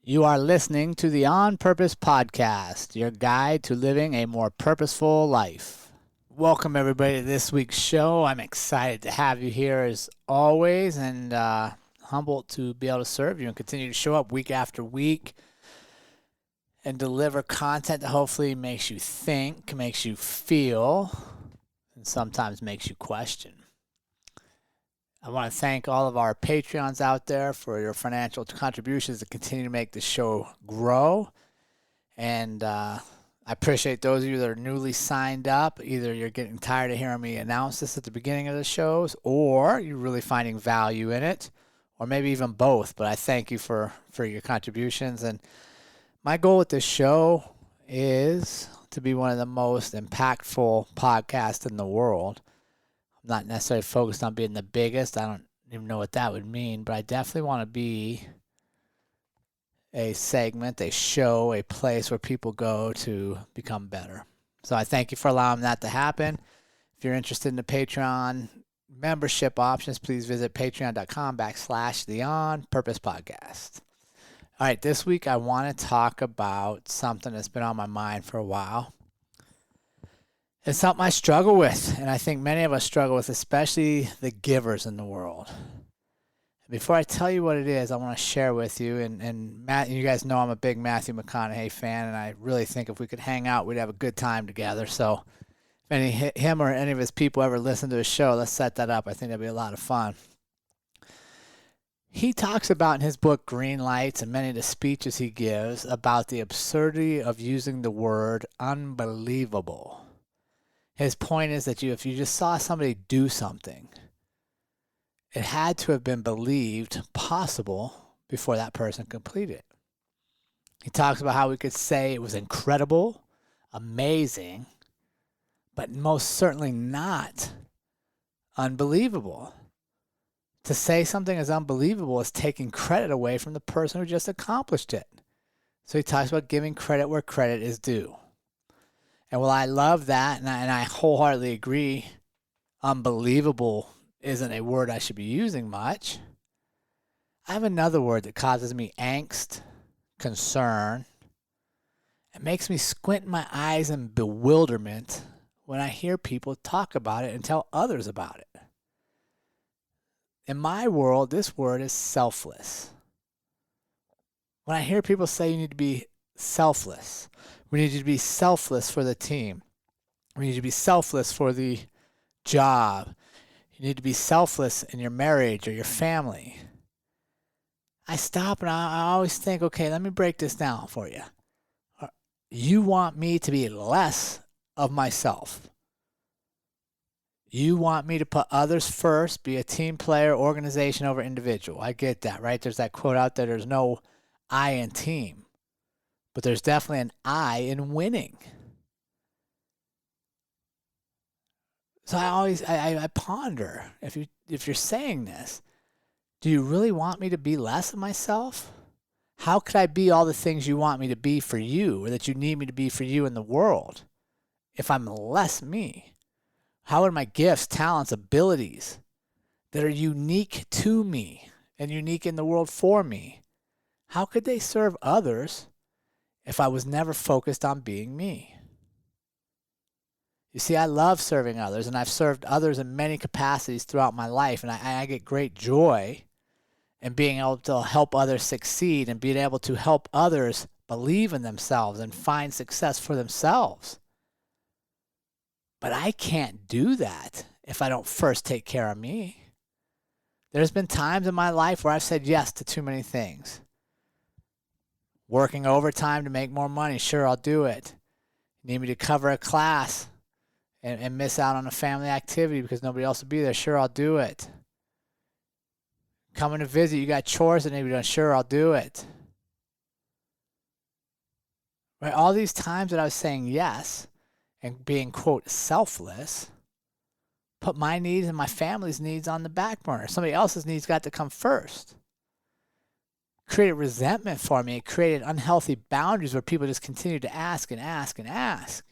You are listening to the On Purpose Podcast, your guide to living a more purposeful life. Welcome, everybody, to this week's show. I'm excited to have you here as always and humbled to be able to serve you and continue to show up week after week and deliver content that hopefully makes you think, makes you feel, and sometimes makes you question. I want to thank all of our Patreons out there for your financial contributions to continue to make the show grow. And I appreciate those of you that are newly signed up. Either you're getting tired of hearing me announce this at the beginning of the shows, or you're really finding value in it, or maybe even both. But I thank you for your contributions. And my goal with this show is to be one of the most impactful podcasts in the world. I'm not necessarily focused on being the biggest. I don't even know what that would mean, but I definitely want to be a segment, a show, a place where people go to become better. So I thank you for allowing that to happen. If you're interested in the Patreon membership options, please visit patreon.com/the On Purpose Podcast. All right, this week I want to talk about something that's been on my mind for a while. It's something I struggle with, and I think many of us struggle with, especially the givers in the world. Before I tell you what it is, I want to share with you, and Matt, you guys know I'm a big Matthew McConaughey fan, and I really think if we could hang out, we'd have a good time together. So if him or any of his people ever listen to his show, let's set that up. I think that'd be a lot of fun. He talks about in his book, Green Lights, and many of the speeches he gives about the absurdity of using the word unbelievable. His point is that if you just saw somebody do something, it had to have been believed possible before that person completed it. He talks about how we could say it was incredible, amazing, but most certainly not unbelievable. To say something is unbelievable is taking credit away from the person who just accomplished it. So he talks about giving credit where credit is due. And while I love that, and I wholeheartedly agree, unbelievable isn't a word I should be using much, I have another word that causes me angst, concern. It makes me squint my eyes in bewilderment when I hear people talk about it and tell others about it. In my world, this word is selfless. When I hear people say you need to be selfless, we need you to be selfless for the team. We need you to be selfless for the job. You need to be selfless in your marriage or your family. I stop and I always think, okay, let me break this down for you. You want me to be less of myself. You want me to put others first, be a team player, organization over individual. I get that, right? There's that quote out there, there's no I in team. But there's definitely an I in winning. So I ponder, if you're saying this, do you really want me to be less of myself? How could I be all the things you want me to be for you, or that you need me to be for you in the world, if I'm less me? How are my gifts, talents, abilities that are unique to me and unique in the world for me, how could they serve others if I was never focused on being me? You see, I love serving others, and I've served others in many capacities throughout my life, and I get great joy in being able to help others succeed and being able to help others believe in themselves and find success for themselves. But I can't do that if I don't first take care of me. There's been times in my life where I've said yes to too many things. Working overtime to make more money, sure, I'll do it. You need me to cover a class and miss out on a family activity because nobody else will be there, sure, I'll do it. Coming to visit, you got chores that need to be done, sure, I'll do it. Right? All these times that I was saying yes and being, quote, selfless, put my needs and my family's needs on the back burner. Somebody else's needs got to come first. Created resentment for me. It created unhealthy boundaries where people just continued to ask and ask and ask.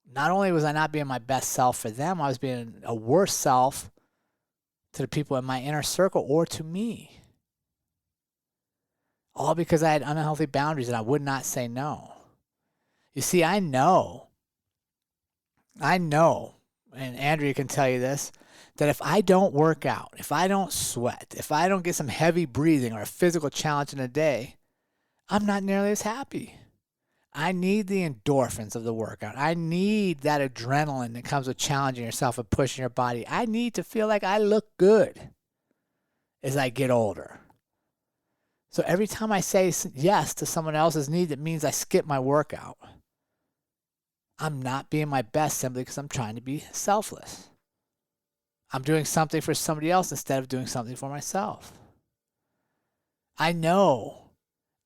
Not only was I not being my best self for them, I was being a worse self to the people in my inner circle or to me. all because I had unhealthy boundaries and I would not say no. You see, I know, and Andrea can tell you this, that if I don't work out, if I don't sweat, if I don't get some heavy breathing or a physical challenge in a day, I'm not nearly as happy. I need the endorphins of the workout. I need that adrenaline that comes with challenging yourself and pushing your body. I need to feel like I look good as I get older. So every time I say yes to someone else's need, that means I skip my workout. I'm not being my best simply because I'm trying to be selfless. I'm doing something for somebody else instead of doing something for myself. I know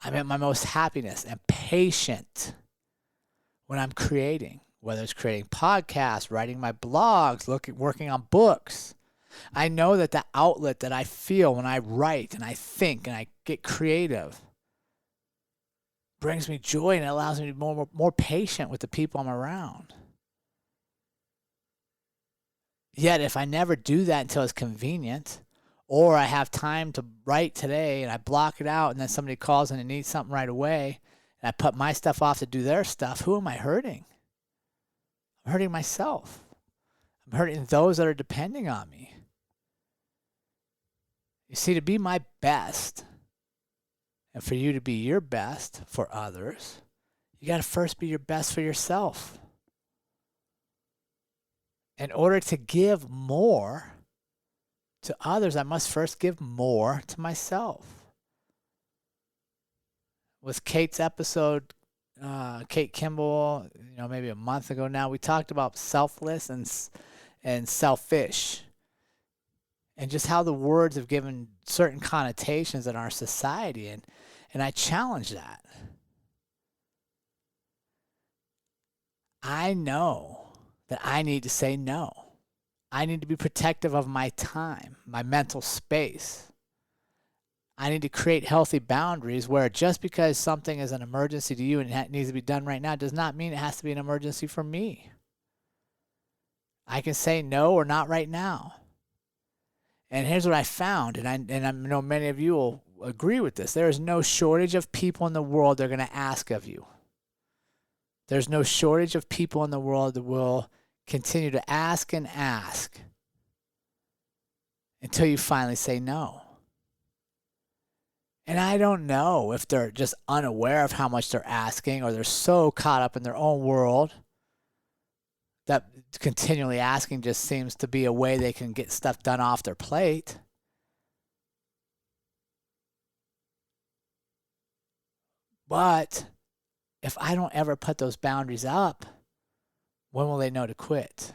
I'm at my most happiness and patient when I'm creating, whether it's creating podcasts, writing my blogs, working on books. I know that the outlet that I feel when I write and I think and I get creative brings me joy, and it allows me to be more patient with the people I'm around. Yet if I never do that until it's convenient, or I have time to write today and I block it out and then somebody calls and they need something right away and I put my stuff off to do their stuff, who am I hurting? I'm hurting myself. I'm hurting those that are depending on me. You see, to be my best and for you to be your best for others, you got to first be your best for yourself. In order to give more to others, I must first give more to myself. With Kate's episode, Kate Kimball, maybe a month ago now, we talked about selfless and selfish, and just how the words have given certain connotations in our society, and I challenge that. I know that I need to say no. I need to be protective of my time, my mental space. I need to create healthy boundaries where just because something is an emergency to you and it needs to be done right now does not mean it has to be an emergency for me. I can say no or not right now. And here's what I found, and I know many of you will agree with this. There is no shortage of people in the world that are going to ask of you. There's no shortage of people in the world that will continue to ask and ask until you finally say no. And I don't know if they're just unaware of how much they're asking, or they're so caught up in their own world that continually asking just seems to be a way they can get stuff done off their plate. But if I don't ever put those boundaries up, when will they know to quit?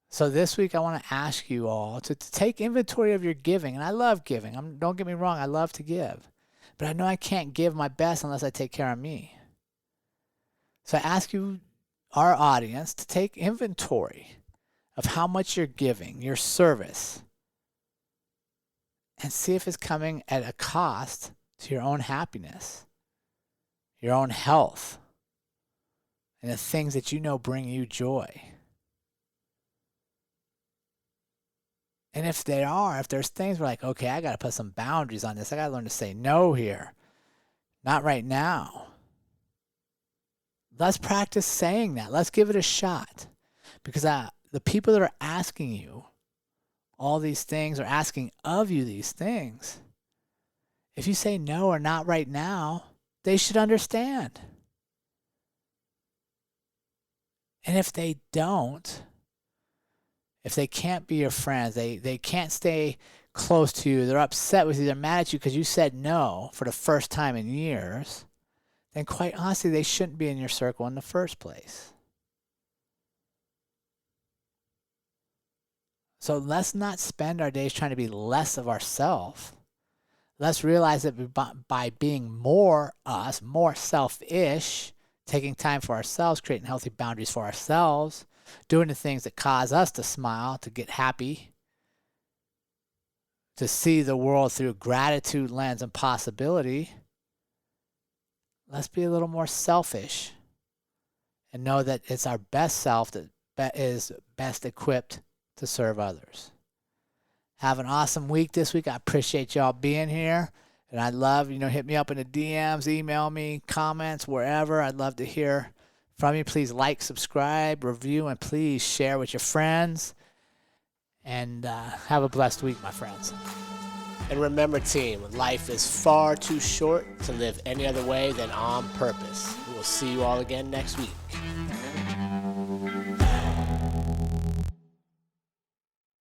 So this week I want to ask you all to take inventory of your giving. And I love giving. Don't get me wrong, I love to give. But I know I can't give my best unless I take care of me. So I ask you, our audience, to take inventory of how much you're giving, your service, and see if it's coming at a cost to your own happiness, your own health, and the things that you know bring you joy. And if there's things where like, okay, I got to put some boundaries on this. I got to learn to say no here. Not right now. Let's practice saying that. Let's give it a shot. Because the people that are asking you all these things, or asking of you these things, if you say no or not right now, they should understand. And if they don't, if they can't be your friends, they can't stay close to you, they're upset with you, they're mad at you because you said no for the first time in years, then quite honestly, they shouldn't be in your circle in the first place. So let's not spend our days trying to be less of ourselves. Let's realize that by being more us, more selfish, taking time for ourselves, creating healthy boundaries for ourselves, doing the things that cause us to smile, to get happy, to see the world through gratitude lens and possibility, let's be a little more selfish and know that it's our best self that is best equipped to serve others. Have an awesome week this week. I appreciate y'all being here. And I'd love, hit me up in the DMs, email me, comments, wherever. I'd love to hear from you. Please like, subscribe, review, and please share with your friends. And have a blessed week, my friends. And remember, team, life is far too short to live any other way than on purpose. We will see you all again next week.